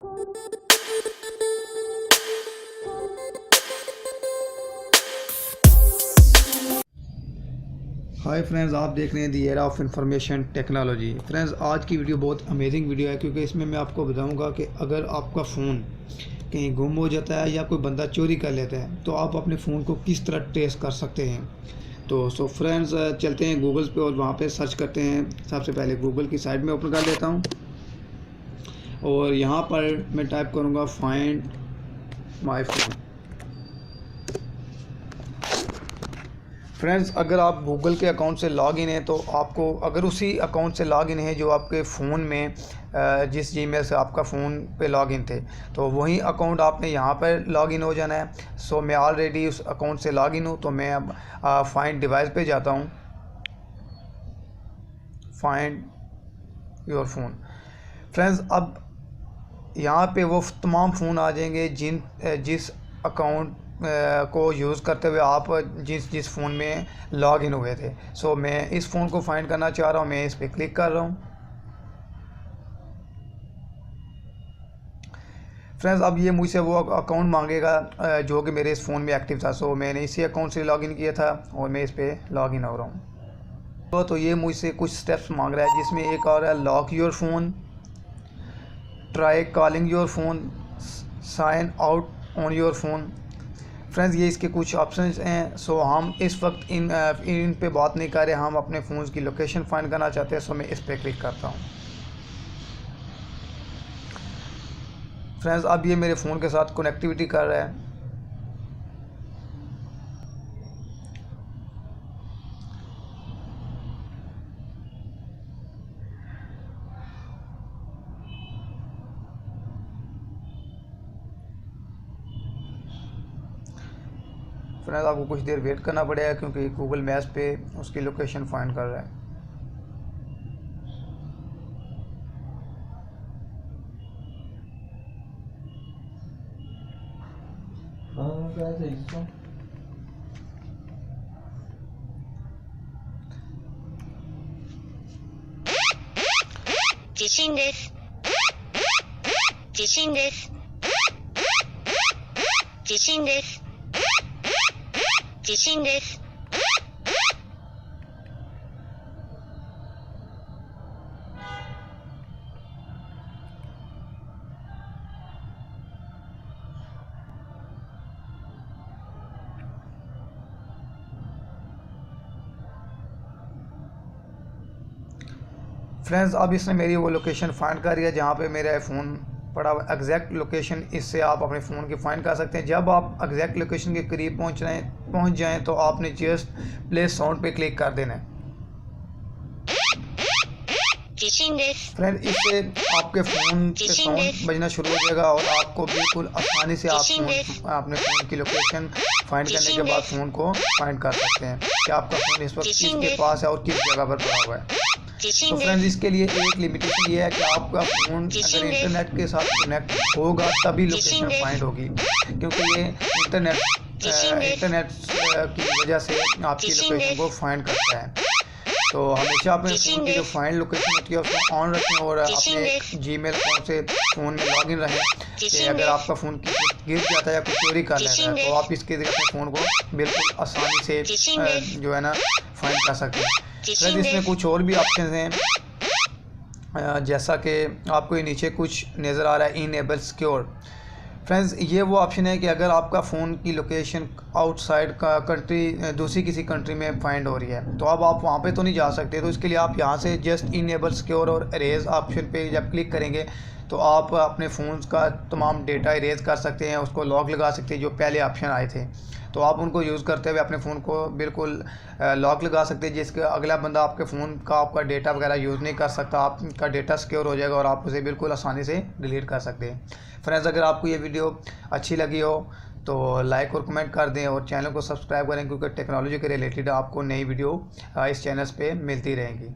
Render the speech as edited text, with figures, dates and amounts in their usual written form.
Hi friends, आप देख रहे हैं the era of information technology. Friends, आज की वीडियो बहुत अमेजिंग वीडियो है क्योंकि इसमें मैं आपको बताऊंगा कि अगर आपका फ़ोन कहीं गुम हो जाता है या कोई बंदा चोरी कर लेता है तो आप अपने फ़ोन को किस तरह ट्रेस कर सकते हैं। तो फ्रेंड्स, चलते हैं गूगल पे और वहाँ पे सर्च करते हैं। सबसे पहले गूगल की साइट में ओपन कर लेता हूँ और यहाँ पर मैं टाइप करूँगा फाइंड माई फ़ोन। फ्रेंड्स, अगर आप गूगल के अकाउंट से लॉगिन हैं तो आपको, अगर उसी अकाउंट से लॉगिन है जो आपके फ़ोन में जिस जीमेल से आपका फ़ोन पे लॉगिन थे, तो वही अकाउंट आपने यहाँ पर लॉगिन हो जाना है। सो मैं ऑलरेडी उस अकाउंट से लॉगिन हूँ, तो मैं अब फाइंड डिवाइस पे जाता हूँ। Find your phone. फ्रेंड्स, अब यहाँ पे वो तमाम फ़ोन आ जाएंगे जिस अकाउंट को यूज़ करते हुए आप जिस फ़ोन में लॉग इन हुए थे। सो मैं इस फ़ोन को फाइंड करना चाह रहा हूँ, मैं इस पर क्लिक कर रहा हूँ। फ्रेंड्स, अब ये मुझसे वो अकाउंट मांगेगा जो कि मेरे इस फ़ोन में एक्टिव था। सो मैंने इसी अकाउंट से लॉगिन किया था और मैं इस पर लॉगिन हो रहा हूँ। तो ये मुझसे कुछ स्टेप्स मांग रहा है, जिसमें एक और है lock your phone, try calling your phone, sign out on your phone. Friends, ये इसके कुछ ऑप्शंस हैं। सो हम इस वक्त इन पे बात नहीं कर रहे, हम अपने फ़ोन की लोकेशन फाइंड करना चाहते हैं। सो मैं इस पर क्लिक करता हूँ। फ्रेंड्स, अब ये मेरे फ़ोन के साथ कनेक्टिविटी कर रहा है। फ्रेंड्स, आपको कुछ देर वेट करना पड़ेगा क्योंकि गूगल मैप्स पे उसकी लोकेशन फाइंड कर रहा है। फ्रेंड्स, अब इसने मेरी वो लोकेशन फाइंड कर लिया जहाँ पे मेरा फ़ोन पड़ा हुआ। एग्जैक्ट लोकेशन इससे आप अपने फ़ोन की फाइंड कर सकते हैं। जब आप एग्जैक्ट लोकेशन के करीब पहुँच जाएं तो आपने जस्ट प्ले साउंड पे क्लिक कर देना है। फ्रेंड, इससे आपके फ़ोन पे साउंड बजना शुरू हो जाएगा और आपको बिल्कुल आसानी से अपने फ़ोन की लोकेशन फाइंड करने के बाद फ़ोन को फाइंड कर सकते हैं कि आपका फ़ोन इस वक्त किसके पास है और किस जगह पर पड़ा हुआ है। तो फ्रेंड्स, इसके लिए एक लिमिटेशन ये है कि आपका फ़ोन अगर इंटरनेट के साथ कनेक्ट होगा तभी लोकेशन फाइंड होगी, क्योंकि ये इंटरनेट की वजह से आपकी लोकेशन को फाइंड करता है। तो हमेशा अपने फ़ोन की जो फाइंड लोकेशन होती है उसको ऑन रखें और अपने जीमेल अकाउंट से फ़ोन में लॉगिन रहें कि अगर आपका फ़ोन गिर जाता है या कुछ चोरी कर लेता है तो आप इसके ज़रिए अपने फ़ोन को बिल्कुल आसानी से जो है ना फाइंड कर सकते हैं। फ्रेंड्स, इसमें कुछ और भी ऑप्शन हैं, जैसा कि आपको ये नीचे कुछ नज़र आ रहा है, इनेबल सिक्योर। फ्रेंड्स, ये वो ऑप्शन है कि अगर आपका फ़ोन की लोकेशन आउटसाइड का कंट्री, दूसरी किसी कंट्री में फाइंड हो रही है तो अब आप वहाँ पे तो नहीं जा सकते। तो इसके लिए आप यहाँ से जस्ट इनेबल सिक्योर और इरेज ऑप्शन पे जब क्लिक करेंगे तो आप अपने फ़ोन का तमाम डेटा इरेज कर सकते हैं, उसको लॉक लगा सकते हैं जो पहले ऑप्शन आए थे। तो आप उनको यूज़ करते हुए अपने फ़ोन को बिल्कुल लॉक लगा सकते हैं, जिसके अगला बंदा आपके फ़ोन का आपका डेटा वगैरह यूज़ नहीं कर सकता। आपका डेटा सिक्योर हो जाएगा और आप उसे बिल्कुल आसानी से डिलीट कर सकते हैं। फ्रेंड्स, अगर आपको ये वीडियो अच्छी लगी हो तो लाइक और कमेंट कर दें और चैनल को सब्सक्राइब करें, क्योंकि टेक्नोलॉजी के रिलेटेड आपको नई वीडियो इस चैनल पे मिलती रहेंगी।